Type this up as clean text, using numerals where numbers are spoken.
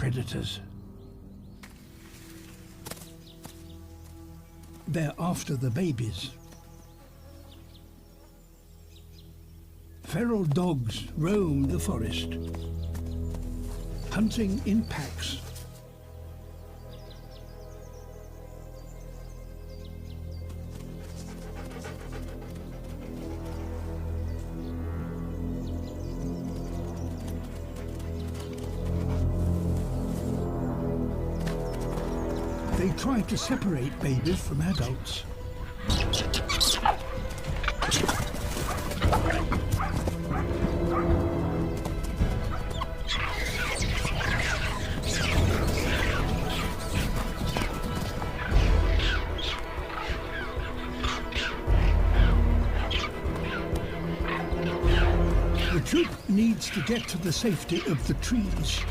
predators. They're after the babies. Feral dogs roam the forest, hunting in packs. They try to separate babies from adults. The troop needs to get to the safety of the trees.